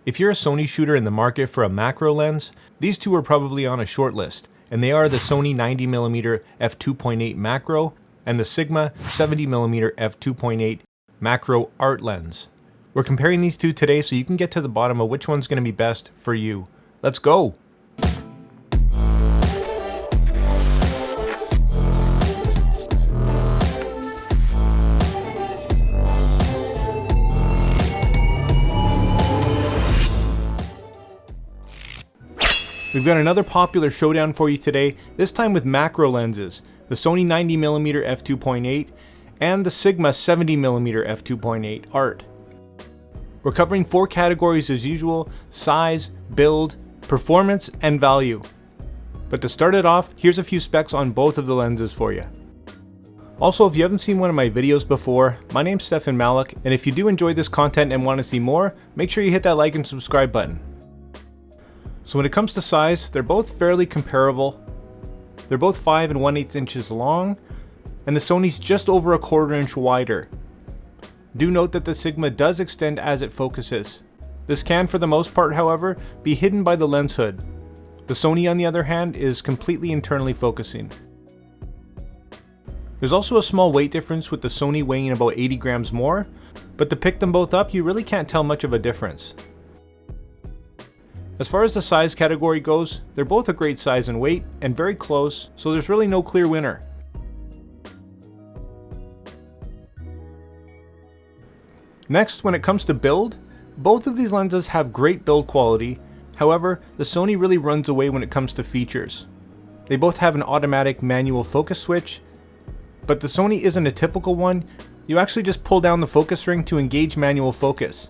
If you're a Sony shooter in the market for a macro lens, these two are probably on a short list, and they are the Sony 90mm F2.8 Macro and the Sigma 70mm F2.8 Macro Art lens. We're comparing these two today so you can get to the bottom of which one's going to be best for you. Let's go! We've got another popular showdown for you today, this time with macro lenses, the Sony 90mm F2.8 and the Sigma 70mm F2.8 Art. We're covering 4 categories as usual: size, build, performance, and value. But to start it off, here's a few specs on both of the lenses for you. Also, if you haven't seen one of my videos before, my name's Stefan Malik, and if you do enjoy this content and want to see more, make sure you hit that like and subscribe button. So when it comes to size, they're both fairly comparable. They're both 5 1/8 inches long, and the Sony's just over a 1/4 inch wider. Do note that the Sigma does extend as it focuses. This can, for the most part, however, be hidden by the lens hood. The Sony, on the other hand, is completely internally focusing. There's also a small weight difference, with the Sony weighing about 80 grams more, but to pick them both up, you really can't tell much of a difference. As far as the size category goes, they're both a great size and weight, and very close, so there's really no clear winner. Next, when it comes to build, both of these lenses have great build quality. However, the Sony really runs away when it comes to features. They both have an automatic manual focus switch, but the Sony isn't a typical one. You actually just pull down the focus ring to engage manual focus.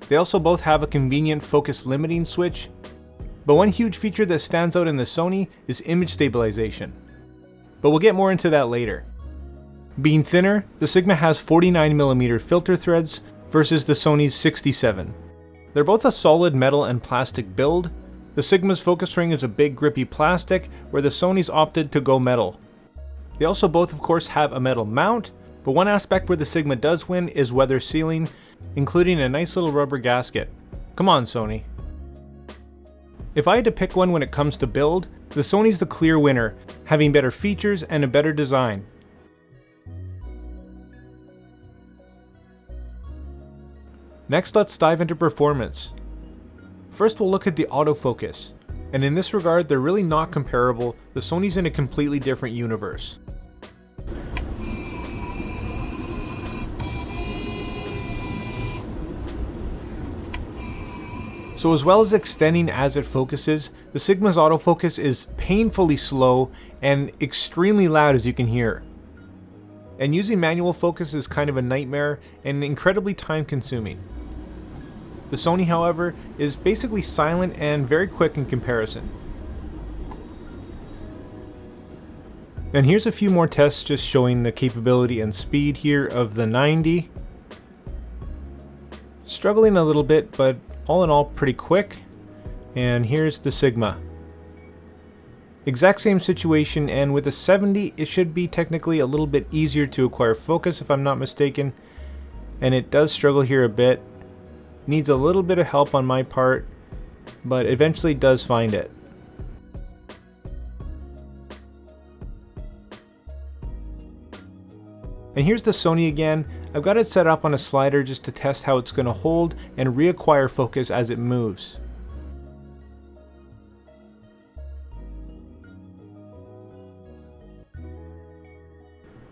They also both have a convenient focus limiting switch, but one huge feature that stands out in the Sony is image stabilization. But we'll get more into that later. Being thinner, the Sigma has 49mm filter threads versus the Sony's 67. They're both a solid metal and plastic build. The Sigma's focus ring is a big grippy plastic, where the Sony's opted to go metal. They also both of course have a metal mount, but one aspect where the Sigma does win is weather sealing, including a nice little rubber gasket. Come on, Sony. If I had to pick one when it comes to build, the Sony's the clear winner, having better features and a better design. Next, let's dive into performance. First, we'll look at the autofocus, and in this regard, they're really not comparable. The Sony's in a completely different universe. So as well as extending as it focuses, the Sigma's autofocus is painfully slow and extremely loud, as you can hear. And using manual focus is kind of a nightmare and incredibly time consuming. The Sony, however, is basically silent and very quick in comparison. And here's a few more tests just showing the capability and speed here of the 90. Struggling a little bit, but all in all pretty quick. And here's the Sigma. Exact same situation, and with a 70 it should be technically a little bit easier to acquire focus if I'm not mistaken. And it does struggle here a bit. Needs a little bit of help on my part, but eventually does find it. And here's the Sony again. I've got it set up on a slider just to test how it's going to hold and reacquire focus as it moves.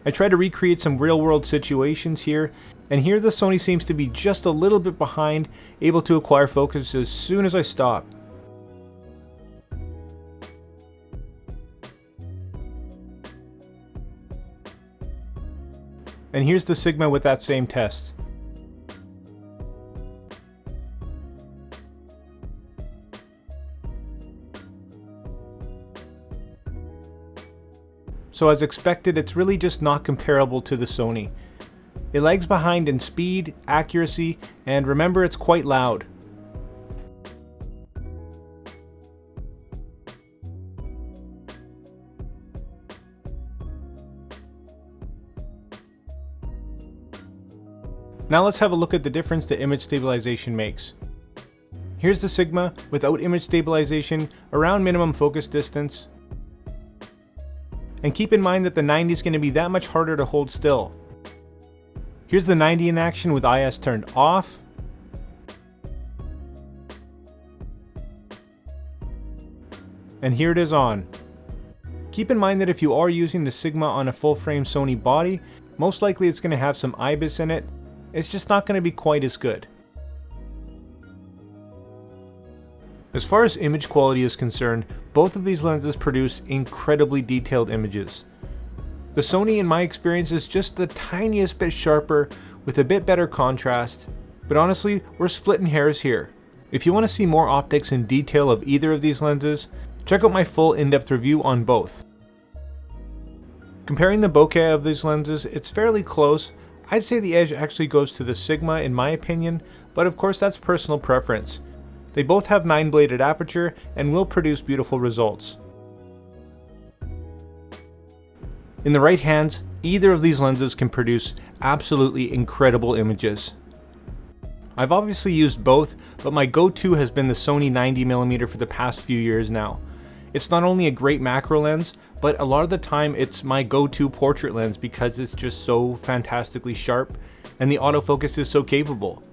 I try to recreate some real-world situations here, and here the Sony seems to be just a little bit behind, able to acquire focus as soon as I stop. And here's the Sigma with that same test. So as expected, it's really just not comparable to the Sony. It lags behind in speed, accuracy, and remember, it's quite loud. Now let's have a look at the difference that image stabilization makes. Here's the Sigma without image stabilization around minimum focus distance. And keep in mind that the 90 is going to be that much harder to hold still. Here's the 90 in action with IS turned off. And here it is on. Keep in mind that if you are using the Sigma on a full frame Sony body, most likely it's going to have some IBIS in it. It's just not going to be quite as good. As far as image quality is concerned, both of these lenses produce incredibly detailed images. The Sony, in my experience, is just the tiniest bit sharper with a bit better contrast, but honestly, we're splitting hairs here. If you want to see more optics and detail of either of these lenses, check out my full in-depth review on both. Comparing the bokeh of these lenses, it's fairly close. I'd say the edge actually goes to the Sigma in my opinion, but of course that's personal preference. They both have 9-bladed aperture and will produce beautiful results. In the right hands, either of these lenses can produce absolutely incredible images. I've obviously used both, but my go-to has been the Sony 90mm for the past few years now. It's not only a great macro lens, but a lot of the time it's my go-to portrait lens because it's just so fantastically sharp and the autofocus is so capable.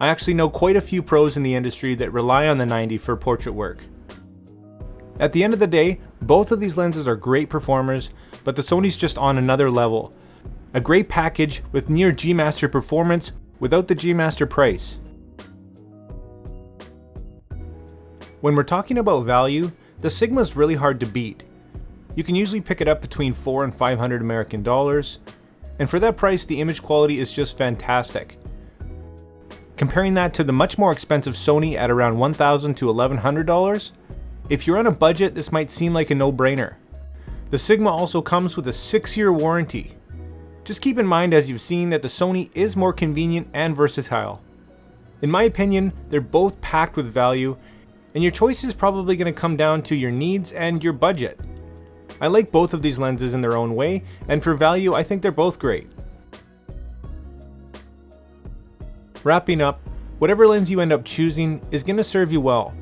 I actually know quite a few pros in the industry that rely on the 90 for portrait work. At the end of the day, both of these lenses are great performers, but the Sony's just on another level. A great package with near G Master performance without the G Master price. When we're talking about value, the Sigma is really hard to beat. You can usually pick it up between $400 and $500 American dollars, and for that price the image quality is just fantastic. Comparing that to the much more expensive Sony at around $1,000 to $1,100, if you're on a budget this might seem like a no-brainer. The Sigma also comes with a 6-year warranty. Just keep in mind, as you've seen, that the Sony is more convenient and versatile. In my opinion, they're both packed with value, and your choice is probably going to come down to your needs and your budget. I like both of these lenses in their own way, and for value I think they're both great. Wrapping up, whatever lens you end up choosing is going to serve you well.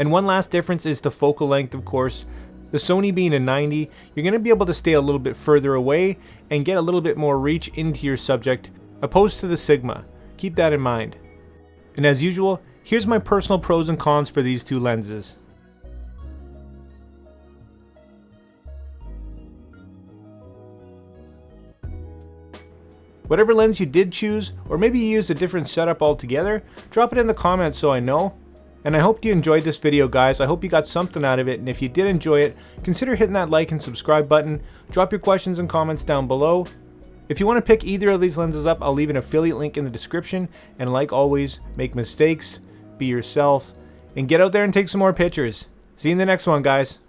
And one last difference is the focal length, of course. The Sony being a 90, you're going to be able to stay a little bit further away and get a little bit more reach into your subject, opposed to the Sigma. Keep that in mind. And as usual, here's my personal pros and cons for these two lenses. Whatever lens you did choose, or maybe you used a different setup altogether, drop it in the comments so I know. And I hope you enjoyed this video, guys. I hope you got something out of it, and if you did enjoy it, consider hitting that like and subscribe button. Drop your questions and comments down below. If you want to pick either of these lenses up, I'll leave an affiliate link in the description. And like always, make mistakes, be yourself, and get out there and take some more pictures. See you in the next one, guys.